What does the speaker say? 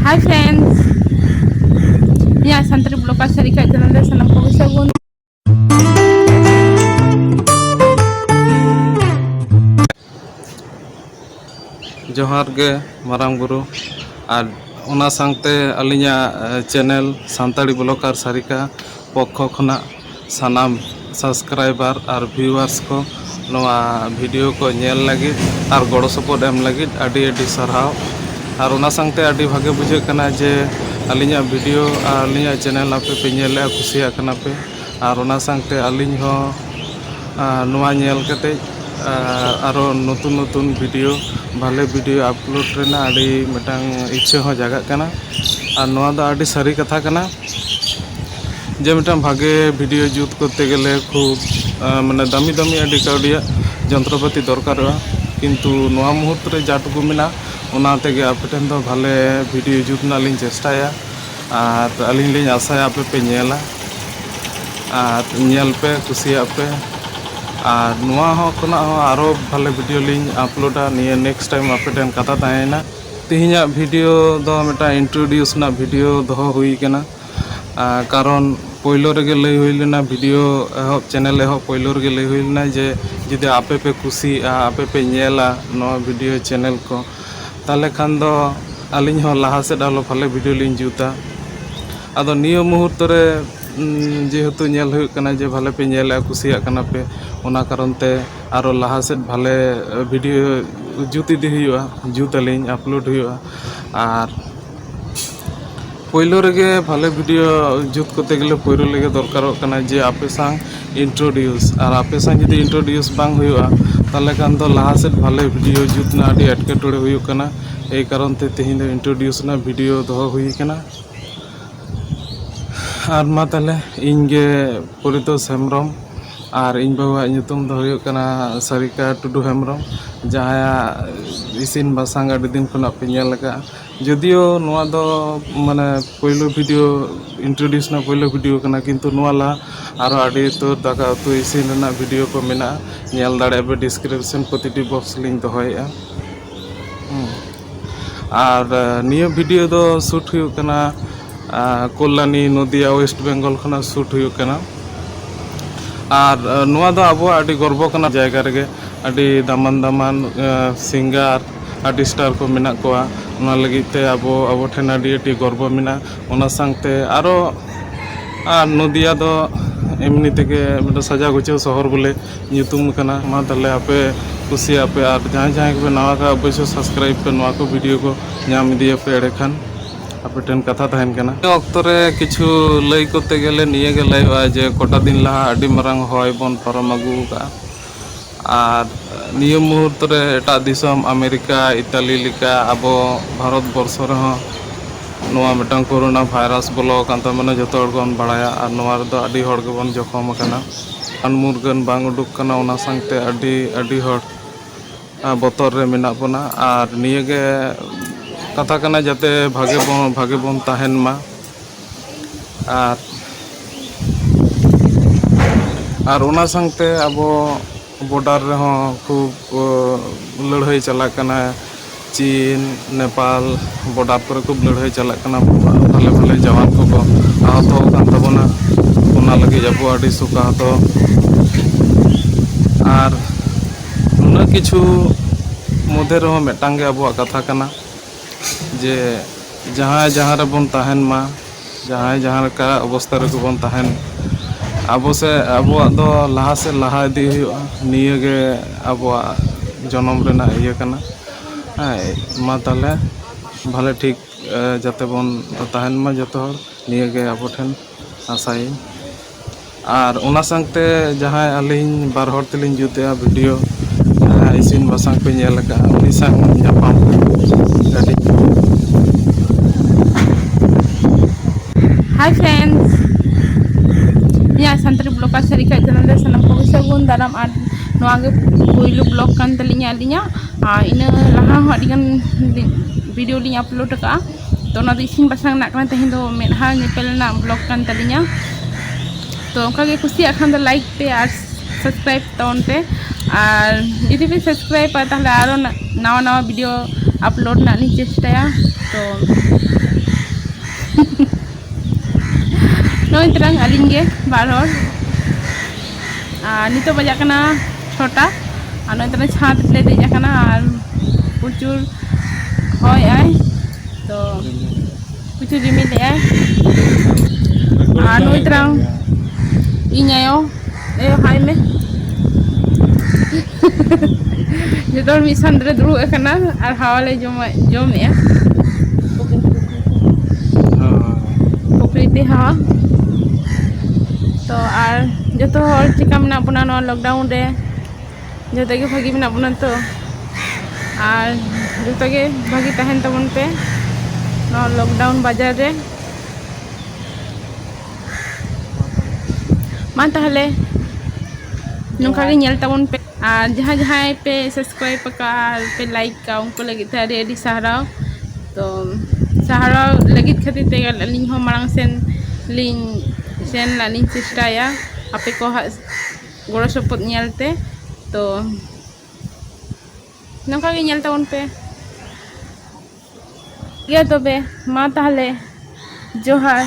Hi friends, ya Santri Bloka Sarika Jalan Sanam Sagun. जोहार गे मारांग बुरु और ओना सांगते अलिया चैनल सानताड़ी ब्लॉगर सारिका पक्ष खना सानाम सब्सक्राइबर और व्यूअर्स को नवा वीडियो को नेल लगी और गड़ो सपोर्ट एम लगी अडी अडी सरहाव और ओना सांगते अडी भागे बुझे कना जे अलिया वीडियो अलिया चैनल आपे पे नेल खुशिया कना पे और ओना सांगते अलिन हो नवा नेल कते आरो नतून नतून वीडियो भाले वीडियो अपलोड रेना आड़ी मिटांग इच्छा हो जागा कना और नवा दा आड़ी सारी कथा कना जे मिटांग भागे वीडियो जूत करते गेले खूब माने दामी दामी आड़ी काउडिया जंत्रपाति दरकारोआ किंतु नवा मुहूर्त रे जाटुकु मेना ओना तेगे आपेटेन दो भाले वीडियो जूत ना लिन चेष्टाया और अलिन लिन आशाया आपे पे नेला और नेल पे कुसिया पे और नुआ हो कोना हो आरो भाले वीडियो लिंग अपलोडा निये नेक्स्ट टाइम आपेटेन कथा ताहेना तिहिना वीडियो दो मेटा इंट्रोड्यूस ना वीडियो दो हुई केना कारण पहिलो रेगे लई हुइलेना वीडियो एहो चैनल एहो पहिलो रेगे लई हुइलेना जे जदि आपे पे खुशी आपे पे नेला नो वीडियो चैनल को ताले खान दो अलिन हो लाहा से डालो भाले वीडियो लिंग जूता आदो नियो मुहूर्त रे जेहेतु नेल हुई कना जे भाले पे नेला खुशिया कना पे ओना कारण ते आरो लाहा से भाले वीडियो जूत इदी हुआ जूत अलिन अपलोड हुआ और पहिलो रेगे भाले वीडियो जूत करते गेले पहिलो लेगे दरकारो कना जे आपे संग इंट्रोड्यूस और आपे संग जदि इंट्रोड्यूस बांग हुआ ताले खान दो लाहा से भाले वीडियो जूत ना आडी एटकेटोड़े हुई कना ए कारण ते तेहिन दो इंट्रोड्यूस ना वीडियो दो हुई कना और मा ताले इनगे परितोष हेम्ब्रम और इन बाबा ᱧᱩᱛᱩᱢ ᱫᱚ ᱦᱩᱭᱩᱜ ᱠᱟᱱᱟ ᱥᱟᱨᱤᱠᱟ ᱴᱩᱰᱩ ᱦᱮᱢᱵᱨᱚᱢ ᱡᱟᱦᱟᱸᱭᱟᱜ ᱤᱥᱤᱱ ᱵᱟᱥᱟᱝ ᱟᱹᱰᱤ ᱫᱤᱱ ᱠᱷᱚᱱᱟᱜ ᱯᱮ ᱧᱮᱞ ᱟᱠᱟᱜᱼᱟ ᱡᱚᱫᱤও ᱱᱚᱣᱟ ᱫᱚ ᱢᱟᱱᱮ ᱯᱳᱭᱞᱳ ᱵᱷᱤᱰᱤᱭᱳ ᱤᱱᱴᱨᱳᱰᱤᱭᱩᱥ ᱨᱮᱱᱟᱜ ᱯᱳᱭᱞᱳ ᱵᱷᱤᱰᱤᱭᱳ ᱠᱟᱱᱟ ᱠᱤᱱᱛᱩ ᱱᱚᱣᱟ ᱞᱟᱦᱟ ᱟᱨᱚ ᱟᱹᱰᱤ ᱩᱛᱟᱹᱨ ᱫᱟᱠᱟ ᱩᱛᱩ ᱤᱥᱤᱱ ᱨᱮᱱᱟᱜ ᱵᱷᱤᱰᱤᱭᱳ ᱠᱚ ᱢᱮᱱᱟᱜᱼᱟ ᱧᱮᱞ ᱫᱟᱲᱮᱭᱟᱜ ᱯᱮ ᱰᱤᱥᱠᱨᱤᱯᱥᱚᱱ ᱯᱨᱚᱛᱤᱴᱤ ᱵᱚᱠᱥ ᱞᱤᱧ ᱫᱚᱦᱚᱭᱮᱜᱼᱟ আর নিয়ে ভিডিও দো শুট হুᱭᱩᱜ ᱠᱟᱱᱟ কল্যাণী নদিয়া ওয়েস্ট বেঙ্গল খনা শুট হুᱭᱩᱜ ᱠᱟᱱᱟ और नुआ दो अब आड़ी गर्व कना जायगा रेगे आड़ी दामान दामान सिंगार आर्टिस्टार को मेना कोआ उना लगिते अब ठेन आड़ी गर्व मेना उना संगते आरो नदिया दो एमनी तेगे मतलब सजा गुचे शहर बोले ᱧᱩᱛᱩᱢ कना मा तले आपे खुशी आपे और जहाँ जहाँ पे नवा का अवश्य सब्सक्राइब पे नवा को वीडियो को नाम दिए पे एड़े खान आपे टेन कथा तहन कना अक्तो रे किछु लई करते गेले निये गे लईवा जे कोटा दिन लहा आडी मारांग होय बन परम आगु का और निये मुहूर्त रे एटा दिसम अमेरिका इटाली लिका आबो भारत वर्ष रे हो नोआ मिटांग कोरोना भाइरस बोलो कान त माने जतो हर कोन बाड़ाया और नोआ रे दो आडी हर गबन जखम कना अनमुरगन बांग उडुक कना ओना संगते आडी आडी हर बतर रे मेना बना और निये गे कथा कना जाते भागे बन ताहेन मा और ओना संगते अब बॉर्डर रे हो खूब लड़ाई चला कना चीन नेपाल बॉर्डर पर खूब लड़ाई चला कना भाले भाले जवान को आहत कान तबना ओना लगी अब आडी सुका तो और उना किछु मध्य रहो मेटांगे अब कथा कना जे जहाँ जहाँ रे बन ताहेन मा जहाँ जहाँ का अवस्था रे बन ताहेन अब से अब दो लाहा से लाहा इदी हुआ निये गे अब जन्म रेना इये कना मा ताले भाले ठीक जाते बन ताहेन मा जतो हर निये गे अब ठेन आशाई और ओना संगते जहाँ अलिन बार हर तेलिन जुतेआ वीडियो इसिन बासांग पे नेल का उनी संग जापाम गाड़ी Hi friends, ya Santri Bloka Sarika Jalan Sanam Sagun dalam noa ge poilu blog kan talinya alinya ina laha ho adigan video linya upload ka to na isin basang nak kan tehin do medha nyepel na blog kan talinya to onka ge kusi akan do like pe ar subscribe taun pe আর যদি पे subscribe তাহলে আরো নাওয়া নাওয়া video upload না নি চেষ্টা তো Noy terang aling ge baror. Nito bajak kena chota. Noy terang chat le dejak kena pucur hoy ay. To pucur rimil ay. Noy terang inyayo hai me. Jodor misandre dulu kena ar hawale jom ya. Pokriti ha. To ar joto hor chika mena puna no lockdown re joto ge bhagi mena puna to ar joto ge bhagi tahen tabon pe no lockdown bajar re ma tahale nungka ge nyel tabon pe ar jaha pe subscribe ka pe like ka unko lagi te adi saharau to saharau lagi khatir te aling ho marang sen lin sen la lin chesta ya ape ko goro sopot nyelte to nongka ge nyel tabon pe ya tobe ma tahale johar